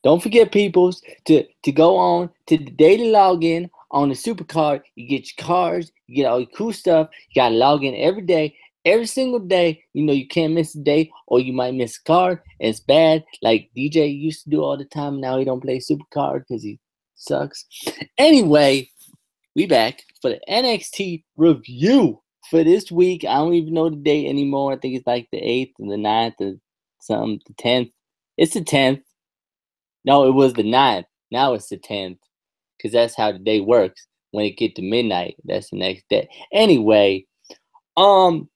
Don't forget, peoples, to go on to the daily login on the Supercard. You get your cards, you get all your cool stuff. You gotta log in every day, every single day. You know you can't miss a day, or you might miss a card, and it's bad. Like DJ used to do all the time. Now he don't play Supercard because he sucks. Anyway, we back for the NXT review for this week. I don't even know the date anymore. I think it's like the 8th and the 9th or something, the 10th. It's the 10th. No, it was the 9th. Now it's the 10th because that's how the day works. When it get to midnight, that's the next day. Anyway, we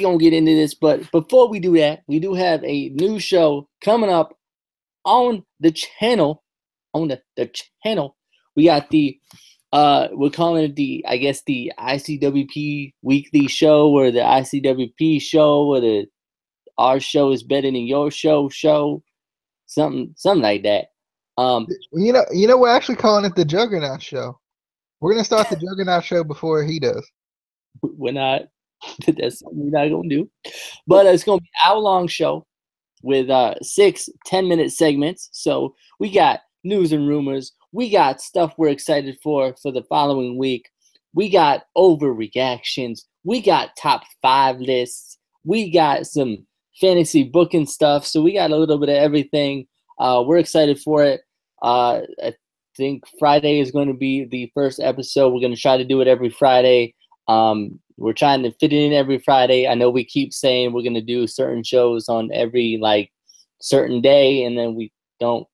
gonna get into this, but before we do that, we do have a new show coming up on the channel. On the channel, we got the we're calling it the ICWP weekly show, or the ICWP show, or the our show is better than your show, something like that. We're actually calling it the Juggernaut Show. We're gonna start the Juggernaut Show before he does. We're not. That's something we're not gonna do. But it's gonna be an hour-long show with 6 10-minute segments. So we got news and rumors. We got stuff we're excited for the following week. We got overreactions. We got top 5 lists. We got some fantasy booking stuff. So we got a little bit of everything. We're excited for it. I think Friday is going to be the first episode. We're going to try to do it every Friday. We're trying to fit it in every Friday. I know we keep saying we're going to do certain shows on every certain day, and then we don't.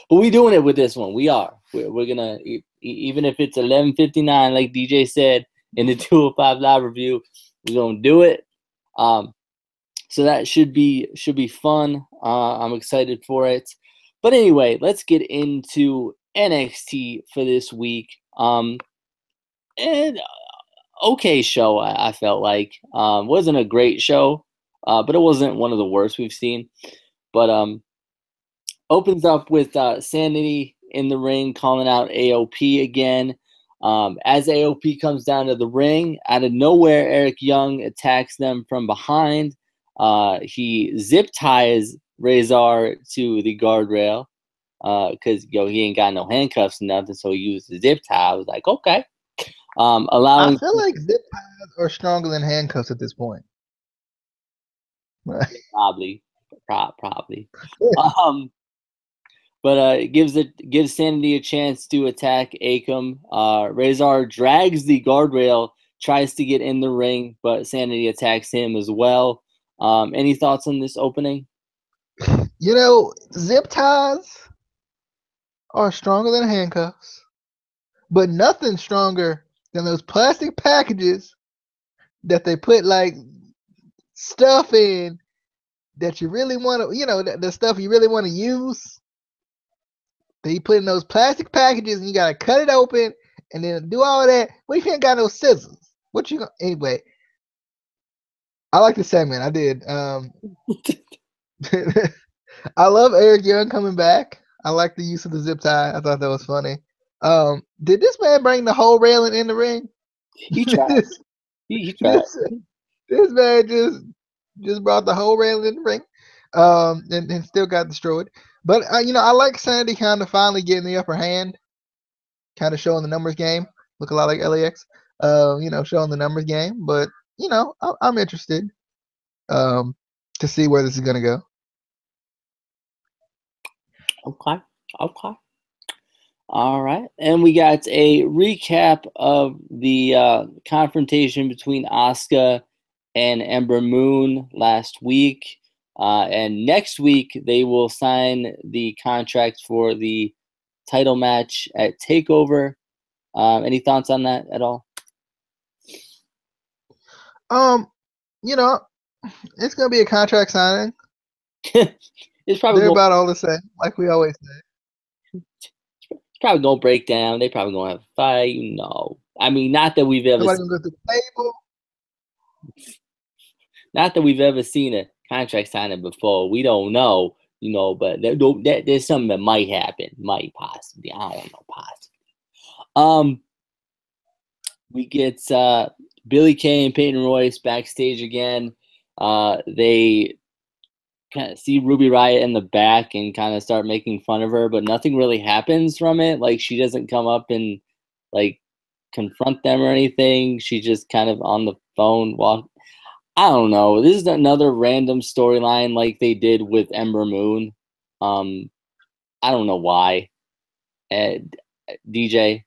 But we're doing it with this one. We are. We're gonna, even if it's 11:59, like DJ said in the 205 live review, we're gonna do it. So that should be fun. I'm excited for it. But anyway, let's get into NXT for this week. And okay show, I felt like. Wasn't a great show, but it wasn't one of the worst we've seen. But opens up with Sanity in the ring calling out AOP again. As AOP comes down to the ring, out of nowhere, Eric Young attacks them from behind. He zip ties Razor to the guardrail because he ain't got no handcuffs or nothing, so he used the zip tie. I was like, okay. I feel like zip ties are stronger than handcuffs at this point. Probably. But it gives Sanity a chance to attack Akam. Razor drags the guardrail, tries to get in the ring, but Sanity attacks him as well. Any thoughts on this opening? Zip ties are stronger than handcuffs, but nothing stronger than those plastic packages that they put stuff in that you really want to, the stuff you really want to use. They put in those plastic packages and you gotta cut it open and then do all of that. What if you ain't got no scissors? What you gonna anyway? I like the segment. I did. I love Eric Young coming back. I like the use of the zip tie. I thought that was funny. Did this man bring the whole railing in the ring? He tried. He tried. This man just brought the whole railing in the ring, and still got destroyed. But I like Sandy kind of finally getting the upper hand, kind of showing the numbers game. Look a lot like LAX, showing the numbers game. But I'm interested to see where this is gonna go. Okay. All right, and we got a recap of the confrontation between Asuka and Ember Moon last week. And next week, they will sign the contract for the title match at TakeOver. Any thoughts on that at all? It's going to be a contract signing. It's probably They're about all the same, like we always say. It's probably going to break down. They probably going to have a fight. I mean, not that we've ever. Somebody going to go through the table. Not that we've ever seen a contract signing before. We don't know, but there's something that might happen. Might possibly. I don't know, possibly. We get Billie Kay and Peyton Royce backstage again. They kind of see Ruby Riott in the back and kind of start making fun of her, but nothing really happens from it. Like, she doesn't come up and like confront them or anything. She's just kind of on the phone walk. I don't know. This is another random storyline like they did with Ember Moon. I don't know why. DJ,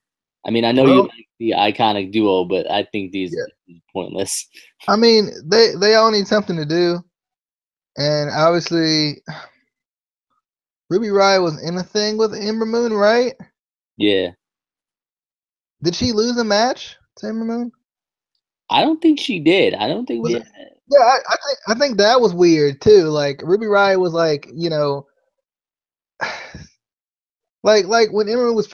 I mean, I know you like the iconic duo, but I think these are pointless. I mean, they all need something to do. And obviously, Ruby Riott was in a thing with Ember Moon, right? Yeah. Did she lose a match to Ember Moon? I don't think she did. I don't think we. Yeah, I think that was weird too. Like Ruby Riott was like, like when Ember was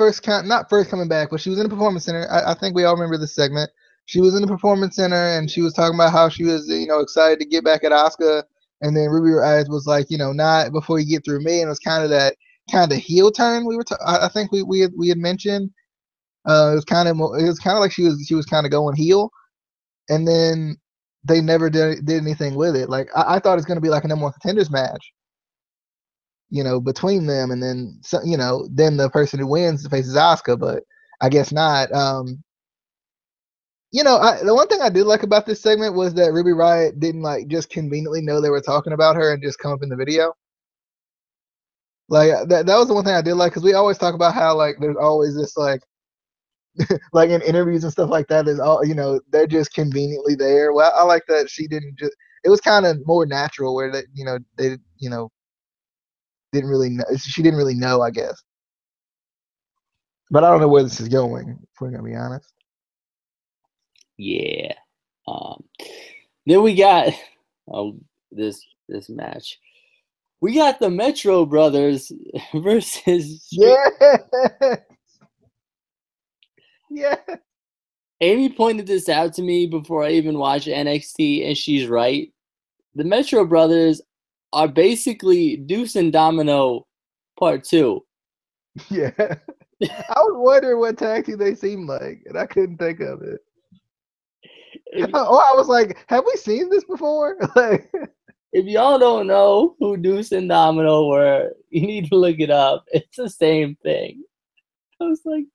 not first coming back, but she was in the Performance Center. I think we all remember this segment. She was in the Performance Center and she was talking about how she was, excited to get back at Asuka. And then Ruby Riott was like, not before you get through me. And it was kind of that heel turn I think we had mentioned. It was kind of like she was kind of going heel, and then they never did anything with it. Like I thought it's going to be like a number one contenders match, between them, and then then the person who wins faces Asuka, but I guess not. The one thing I did like about this segment was that Ruby Riott didn't like just conveniently know they were talking about her and just come up in the video. Like that was the one thing I did like, because we always talk about how like there's always this like like in interviews and stuff like that, there's all they're just conveniently there. Well, I like that she didn't just. It was kind of more natural where they didn't really know. She didn't really know, I guess. But I don't know where this is going, if we're gonna be honest. Yeah. Then we got this match. We got the Metro Brothers versus Yeah. Amy pointed this out to me before I even watched NXT, and she's right. The Metro Brothers are basically Deuce and Domino Part 2. Yeah. I was wondering what tag team they seemed like, and I couldn't think of it. I was like, have we seen this before? Like, if y'all don't know who Deuce and Domino were, you need to look it up. It's the same thing. I was like,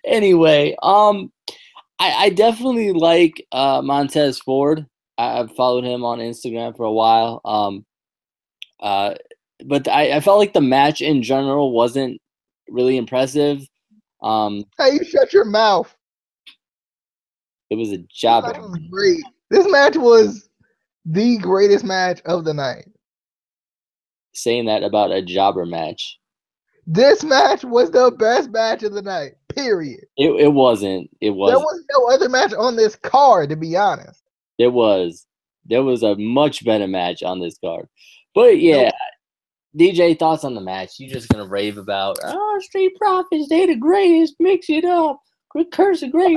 anyway, I definitely like Montez Ford. I've followed him on Instagram for a while. But I felt like the match in general wasn't really impressive. Hey, you shut your mouth. It was a job. This match was great. This match was the greatest match of the night. Saying that about a jobber match. This match was the best match of the night. Period. It wasn't. It was. There was no other match on this card, to be honest. There was a much better match on this card. But yeah, DJ, thoughts on the match? You're just gonna rave about Street Profits, they the greatest, mix it up. Curse the great.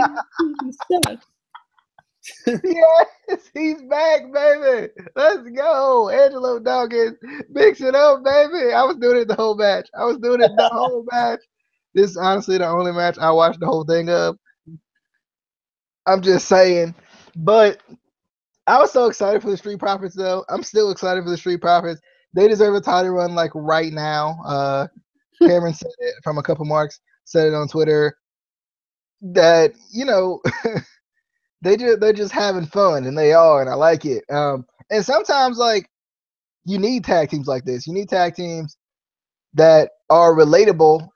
Yes, he's back, baby. Let's go. Angelo Dawkins, mix it up, baby. I was doing it the whole match. This is honestly the only match I watched the whole thing of. I'm just saying. But I was so excited for the Street Profits, though. I'm still excited for the Street Profits. They deserve a title run like right now. Cameron said it from a couple marks, said it on Twitter, that, they're just having fun, and they are, and I like it. And sometimes, like, you need tag teams like this. You need tag teams that are relatable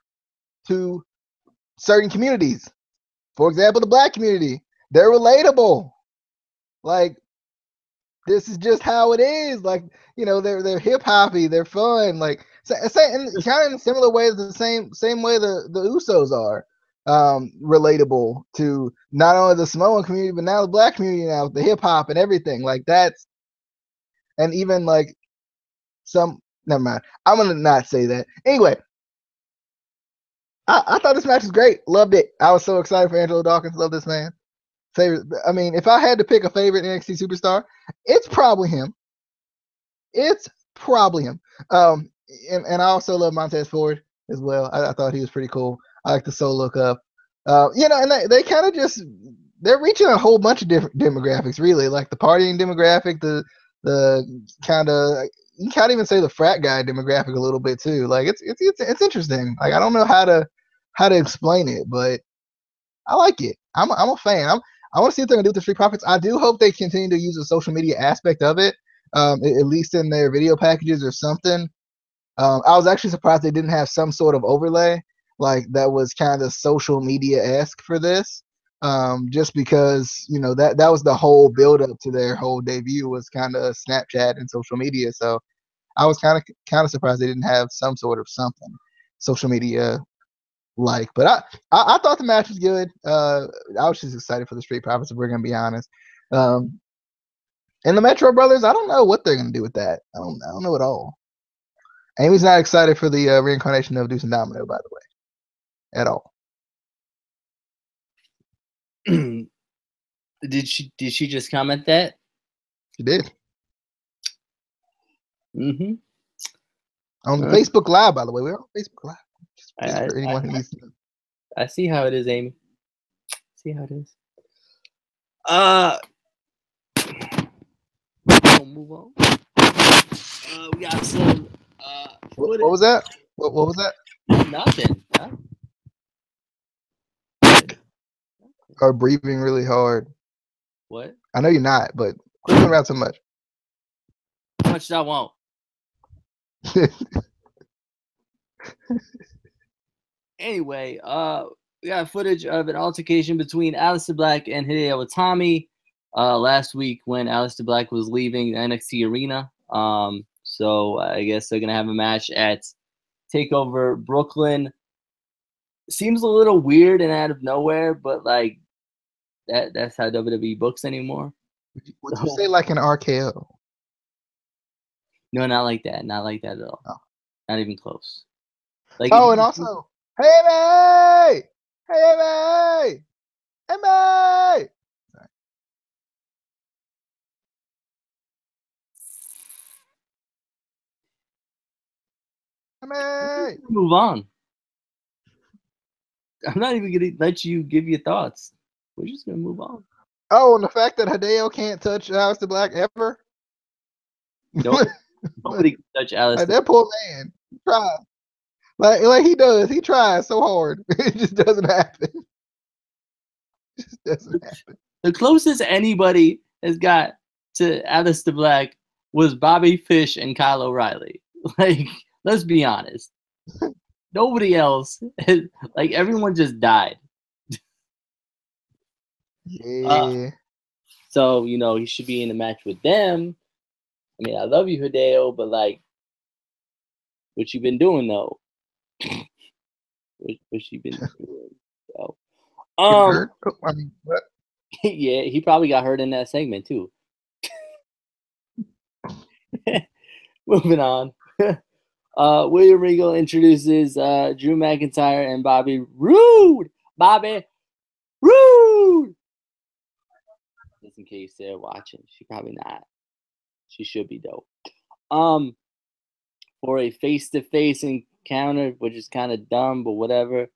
to certain communities. For example, the black community. They're relatable. Like, this is just how it is. Like, they're hip hoppy, they're fun. Like, and kind of in a similar way, the same way the Usos are. Relatable to not only the Samoan community, but now the black community now with the hip hop and everything. Like that's, and even like never mind. I'm gonna not say that. Anyway, I thought this match was great. Loved it. I was so excited for Angelo Dawkins. Love this man. Favorite. I mean, if I had to pick a favorite NXT superstar, it's probably him. And I also love Montez Ford as well. I thought he was pretty cool. I like the solo cup. And they kind of they're reaching a whole bunch of different demographics, really, like the partying demographic, the kind of you can't even say the frat guy demographic a little bit too. Like it's interesting. Like I don't know how to explain it, but I like it. I'm a fan. I want to see what they're gonna do with the Street Profits. I do hope they continue to use the social media aspect of it, at least in their video packages or something. I was actually surprised they didn't have some sort of overlay like that was kind of social media-esque for this. Just because that was the whole build up to their whole debut was kind of Snapchat and social media. So I was kind of surprised they didn't have some sort of something social media like. But I thought the match was good. I was just excited for the Street Profits, if we're gonna be honest. And the Metro Brothers, I don't know what they're gonna do with that. I don't know at all. Amy's not excited for the reincarnation of Deuce and Domino, by the way, at all. Did she just comment that? She did. Mm-hmm. On Facebook Live, by the way. We're on Facebook Live. For anyone who needs to know. I see how it is, Amy. See how it is. We'll move on. We got some. What was that? What was that? Nothing. Or breathing really hard. What? I know you're not, but quit moving around so much. How much I won't. Anyway, we got footage of an altercation between Aleister Black and Hideo Itami last week when Aleister Black was leaving the NXT arena. So I guess they're gonna have a match at TakeOver Brooklyn. Seems a little weird and out of nowhere, but like that's how WWE books anymore. Would you say like an RKO? No, not like that. Not like that at all. Oh. Not even close. Like, and also, hey, Amy! Hey, Amy! Amy! Sorry. Amy! Move on. I'm not even gonna let you give your thoughts. We're just gonna move on. Oh, and the fact that Hideo can't touch Aleister Black ever? Nope. Nobody can touch Aleister. Like, that poor man. He tries. Like he does. He tries so hard. It just doesn't happen. It just doesn't happen. The closest anybody has got to Aleister Black was Bobby Fish and Kyle O'Reilly. Like, let's be honest. Nobody else, like everyone just died. Yeah. So, he should be in a match with them. I mean, I love you, Hideo, but like, what you been doing though? what you been doing? So, hurt? I mean, what? Yeah, he probably got hurt in that segment too. Moving on. William Regal introduces Drew McIntyre and Bobby Roode. Bobby Roode. Just in case they're watching, she probably not. She should be though. For a face-to-face encounter, which is kind of dumb, but whatever.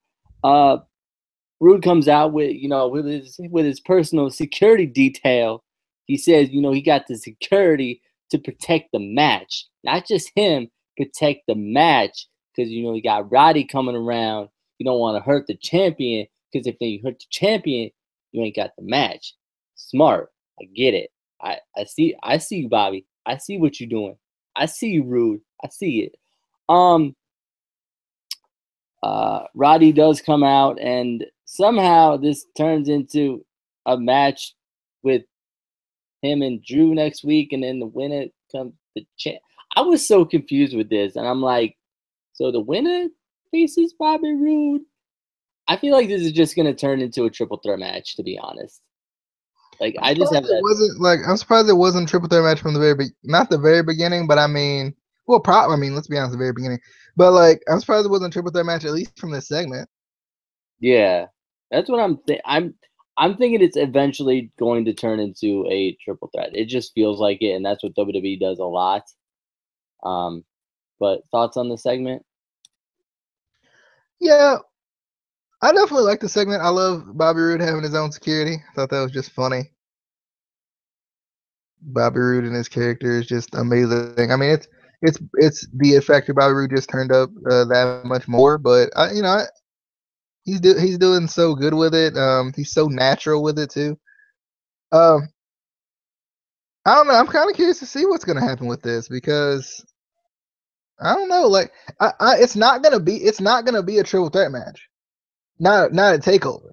Roode comes out with his personal security detail. He says, he got the security to protect the match, not just him. Protect the match because you got Roddy coming around. You don't want to hurt the champion because if you hurt the champion, you ain't got the match. Smart, I get it. I see you, Bobby. I see what you're doing. I see you, Roode. I see it. Roddy does come out, and somehow this turns into a match with him and Drew next week, and then the winner comes the champ. I was so confused with this, and I'm like, so the winner faces Bobby Roode? I feel like this is just gonna turn into a triple threat match, to be honest. Like, I just have that. Wasn't like I'm surprised it wasn't a triple threat match from the not the very beginning, but I mean, well, let's be honest, the very beginning. But like, I'm surprised it wasn't a triple threat match at least from this segment. Yeah, that's what I'm thinking. It's eventually going to turn into a triple threat. It just feels like it, and that's what WWE does a lot. But thoughts on the segment? Yeah, I definitely like the segment. I love Bobby Roode having his own security. I thought that was just funny. Bobby Roode and his character is just amazing. I mean, it's the effect that Bobby Roode just turned up that much more. But he's doing so good with it. He's so natural with it too. Um, I don't know. I'm kind of curious to see what's gonna happen with this because I don't know. Like, it's not gonna be a triple threat match. Not a takeover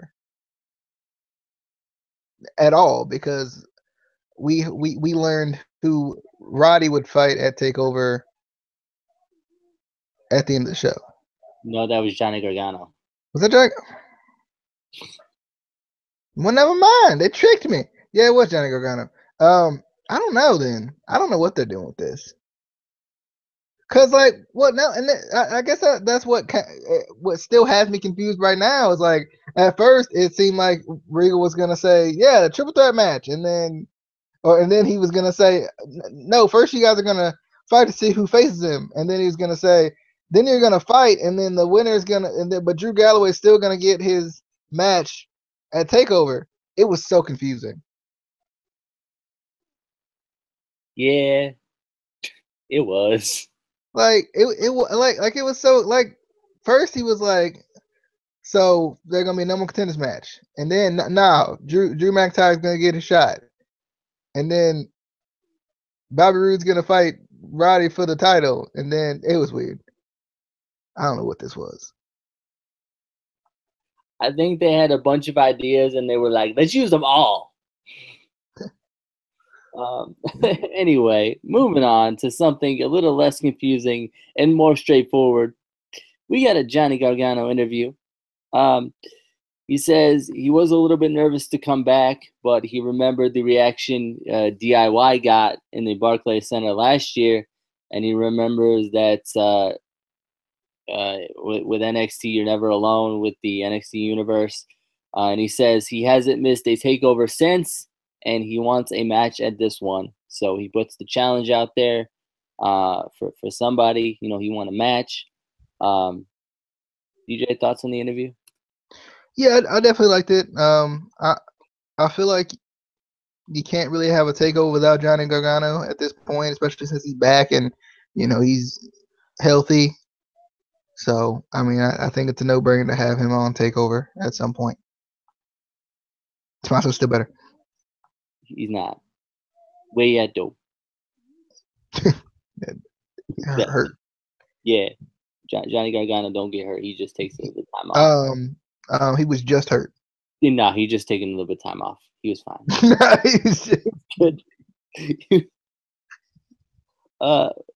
at all because we learned who Roddy would fight at takeover at the end of the show. No, that was Johnny Gargano. Was that Johnny? Well, never mind. They tricked me. Yeah, it was Johnny Gargano. I don't know. Then I don't know what they're doing with this. Cause like what now? And I guess that's what still has me confused right now is like at first it seemed like Regal was gonna say the triple threat match, and then he was gonna say no. First you guys are gonna fight to see who faces him, and then he was gonna say then you're gonna fight, and then the winner is gonna but Drew Galloway's still gonna get his match at Takeover. It was so confusing. Yeah, it was. Like it was so like first he was like so they're gonna be a number one contenders match, and then now Drew McIntyre's gonna get a shot, and then Bobby Roode's gonna fight Roddy for the title, and then it was weird. I don't know what this was. I think they had a bunch of ideas and they were like, let's use them all. Anyway, moving on to something a little less confusing and more straightforward. We got a Johnny Gargano interview. He says he was a little bit nervous to come back, but he remembered the reaction DIY got in the Barclays Center last year, and he remembers that with NXT, you're never alone with the NXT universe. And he says he hasn't missed a takeover since, and he wants a match at this one. So he puts the challenge out there for somebody. He won a match. DJ, thoughts on the interview? Yeah, I definitely liked it. I feel like you can't really have a takeover without Johnny Gargano at this point, especially since he's back and he's healthy. So I mean, I think it's a no-brainer to have him on takeover at some point. Tommaso's still better. He's not. Where you at, though? Hurt. Yeah. Johnny Gargano don't get hurt. He just takes a little bit of time off. He was just hurt. No, he just taking a little bit of time off. He was fine. Good.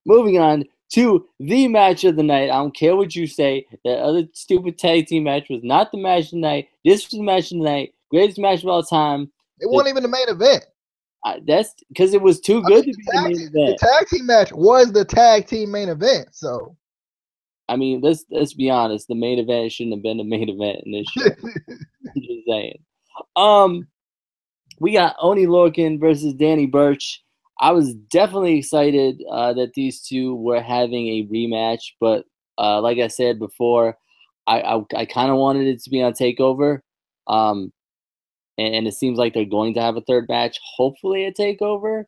Moving on to the match of the night. I don't care what you say. That other stupid tag team match was not the match of the night. This was the match of the night. Greatest match of all time. It wasn't even the main event. That's because it was too good to be the main event. The tag team match was the tag team main event. So, I mean, let's be honest. The main event shouldn't have been the main event in this show. I'm just saying. We got Oney Lorcan versus Danny Burch. I was definitely excited that these two were having a rematch, but like I said before, I kind of wanted it to be on TakeOver, and it seems like they're going to have a third match, hopefully a TakeOver,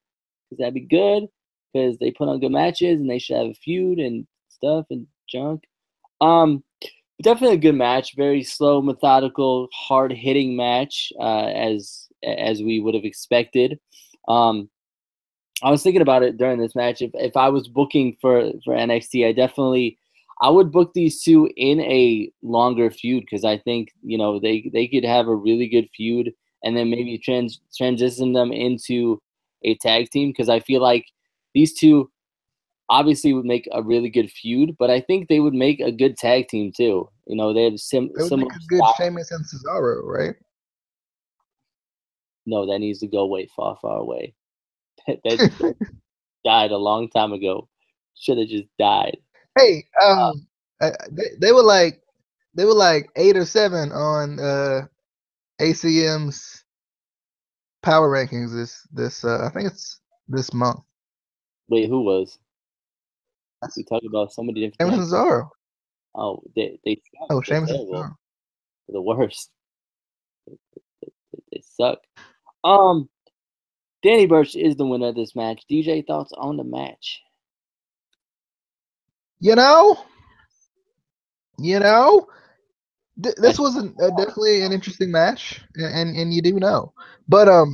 because that'd be good, because they put on good matches and they should have a feud and stuff and junk. Definitely a good match, very slow, methodical, hard-hitting match, as we would have expected. I was thinking about it during this match. If I was booking for NXT, I would book these two in a longer feud because I think they could have a really good feud and then maybe transition them into a tag team because I feel like these two obviously would make a really good feud, but I think they would make a good tag team too. They have similar. They would make a good Sheamus and Cesaro, right? No, that needs to go way far away. That died a long time ago. Should have just died. Hey, they were like 8 or 7 on ACM's power rankings this I think it's this month. Wait, who was? We talked about so many different. Sheamus and Cesaro. Oh, they Sheamus and Cesaro. They're the worst. They suck. Danny Burch is the winner of this match. DJ, thoughts on the match? You know, this was definitely an interesting match, and you do know, but I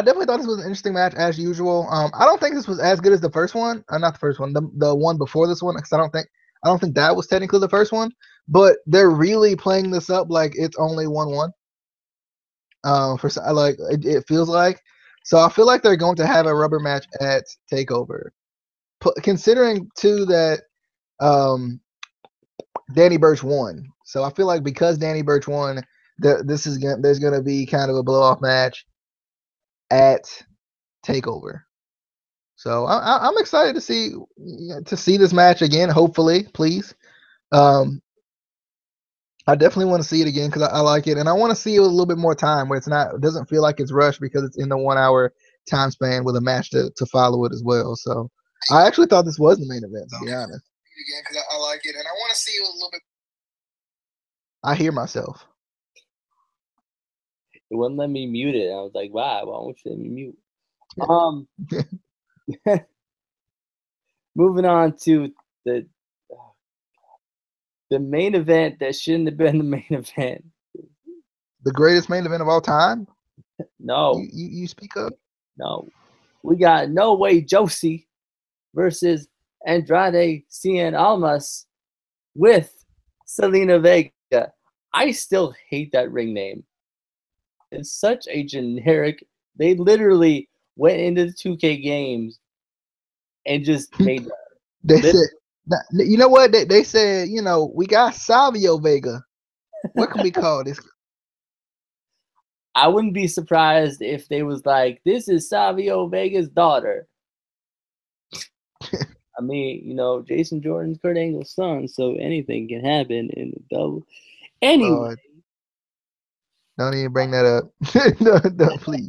definitely thought this was an interesting match as usual. I don't think this was as good as the first one. Not the first one, the one before this one, because I don't think that was technically the first one. But they're really playing this up like it's only 1-1. Like it feels like. So I feel like they're going to have a rubber match at Takeover. Considering too that Danny Burch won, so I feel like because Danny Burch won, there's gonna be kind of a blow off match at Takeover. So I'm excited to see this match again. Hopefully, please. I definitely want to see it again because I like it, and I want to see it with a little bit more time where it doesn't feel like it's rushed because it's in the 1 hour time span with a match to follow it as well. So I actually thought this was the main event, to be honest. Again, because I like it, and I want to see it with a little bit. I hear myself. It wouldn't let me mute it. I was like, why won't you let me mute? Moving on to the main event that shouldn't have been the main event. The greatest main event of all time? No. You speak up? No. We got No Way Josie versus Andrade Cien Almas with Selena Vega. I still hate that ring name. It's such a generic. They literally went into the 2K games and just made that. They said, you know what? They said, we got Savio Vega. What can we call this? I wouldn't be surprised if they was like, this is Savio Vega's daughter. I mean, Jason Jordan's Kurt Angle's son, so anything can happen in the double. Anyway. Don't even bring that up. no, please.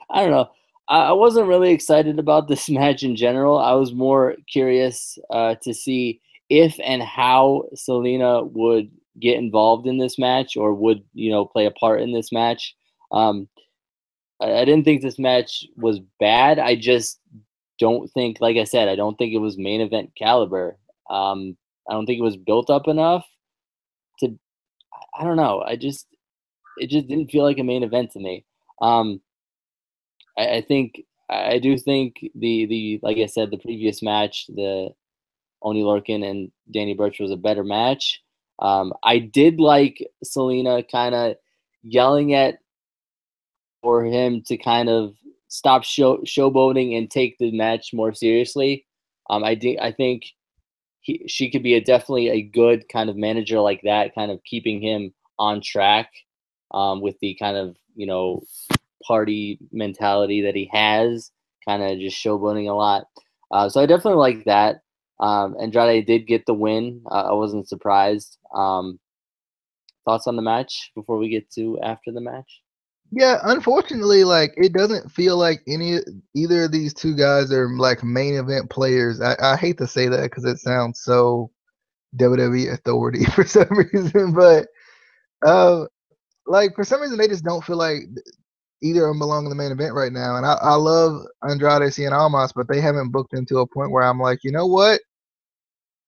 I don't know. I wasn't really excited about this match in general. I was more curious to see if and how Selena would get involved in this match or would, play a part in this match. I didn't think this match was bad. I just don't think, like I said, I don't think it was main event caliber. I don't think it was built up enough to, I don't know. It just didn't feel like a main event to me. I do think the like I said, the previous match, the Oney Lorcan and Danny Burch was a better match. I did like Selena kind of yelling at for him to kind of stop showboating and take the match more seriously. I think she could be definitely a good kind of manager like that, kind of keeping him on track with the kind of party mentality that he has, kind of just showboating a lot. So I definitely like that. Andrade did get the win. I wasn't surprised. Thoughts on the match before we get to after the match? Yeah, unfortunately, like it doesn't feel like either of these two guys are like main event players. I hate to say that because it sounds so WWE authority for some reason, but like for some reason they just don't feel like either of them belong in the main event right now. And I love Andrade Cien Almas, but they haven't booked him to a point where I'm like, you know what?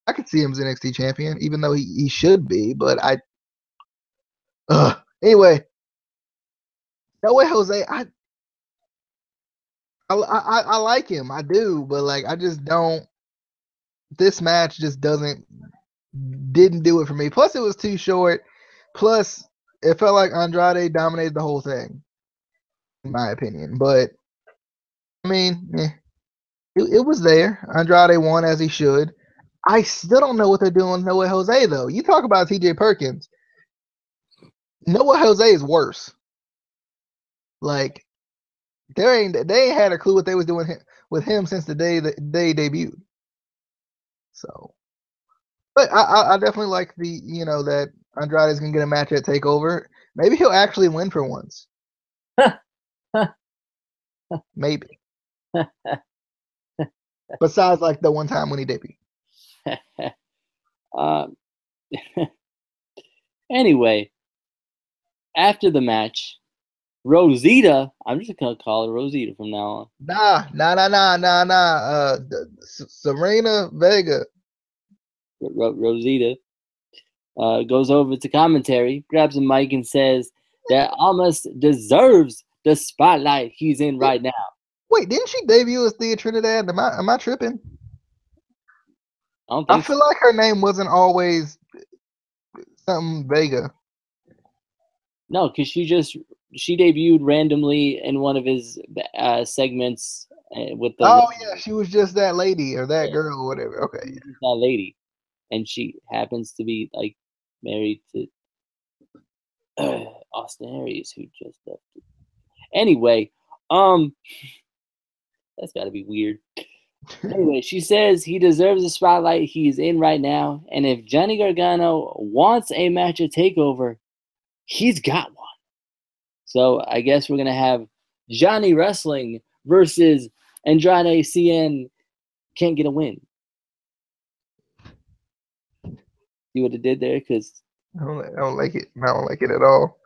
I could see him as NXT champion, even though he should be. But anyway, No Way Jose, I like him, I do, but like I just don't. This match just didn't do it for me. Plus, it was too short. Plus, it felt like Andrade dominated the whole thing, in my opinion. But I mean, it was there. Andrade won as he should. I still don't know what they're doing with No Way Jose though. You talk about TJ Perkins. No Way Jose is worse. Like they ain't had a clue what they was doing with him since the day that they debuted. So, but I definitely like that Andrade is gonna get a match at Takeover. Maybe he'll actually win for once. Maybe. Besides, like the one time when he debuted. Anyway, after the match, Rosita. I'm just gonna call her Rosita from now on. Nah. Serena Vega. Rosita goes over to commentary, grabs a mic, and says that Almas deserves the spotlight he's in right now. Wait, didn't she debut as Thea Trinidad? Am I tripping? I don't think I feel like her name wasn't always something Vega. No, because she debuted randomly in one of his segments with the. Oh yeah, she was just that lady or that girl or whatever. Okay, yeah. That lady, and she happens to be like married to Austin Aries, who just left. Anyway, that's got to be weird. Anyway, she says he deserves the spotlight he's in right now, and if Johnny Gargano wants a match at TakeOver, he's got one. So I guess we're gonna have Johnny Wrestling versus Andrade CN. Can't get a win. See what it did there? Because I don't like it. I don't like it at all.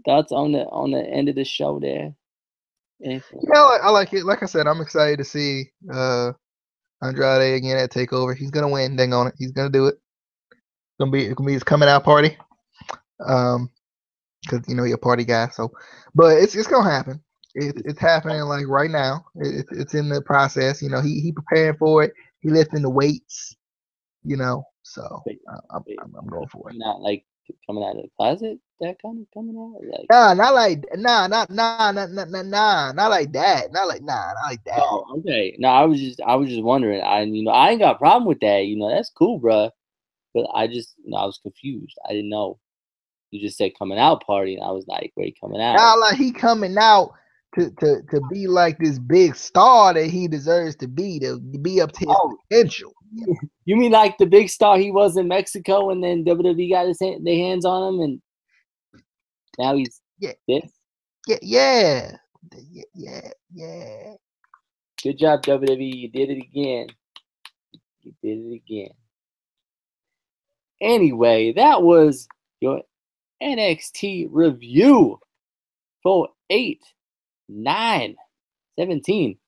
Thoughts on the end of the show there? Anything? Yeah, I like it. Like I said, I'm excited to see Andrade again at TakeOver. He's gonna win. Dang on it. He's gonna do it. It's gonna be his coming out party. Because he's a party guy. So, but it's gonna happen. It's happening like right now. It's in the process. He preparing for it. He lifting the weights. So I'm going for it. Not like coming out of the closet. That kind of coming out. Like, not like that. Not like that. Oh, okay. No, I was just wondering. I ain't got a problem with that. That's cool, bro. But I just, I was confused. I didn't know. You just said coming out party, and I was like, where he coming out? Not like he coming out to be like this big star that he deserves to be up to his potential. You mean like the big star he was in Mexico, and then WWE got their hands on him, and now he's this? Yeah. Good job, WWE. You did it again. Anyway, that was your NXT review for 8/9/17.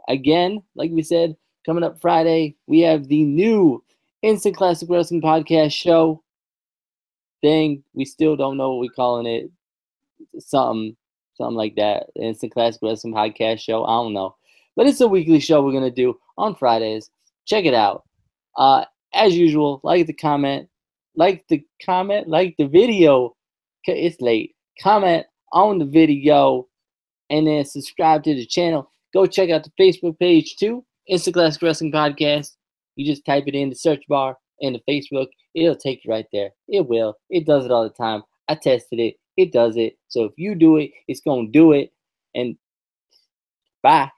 Again, like we said, coming up Friday, we have the new Instant Classic Wrestling Podcast show thing. We still don't know what we're calling it. Something like that. The Instant Classic Wrestling Podcast show. I don't know. But it's a weekly show we're going to do on Fridays. Check it out. As usual, like the video. It's late. Comment on the video and then subscribe to the channel. Go check out the Facebook page too. Instant Classic Wrestling Podcast. You just type it in the search bar in the Facebook. It'll take you right there. It will. It does it all the time. I tested it. It does it. So if you do it, it's going to do it. And bye.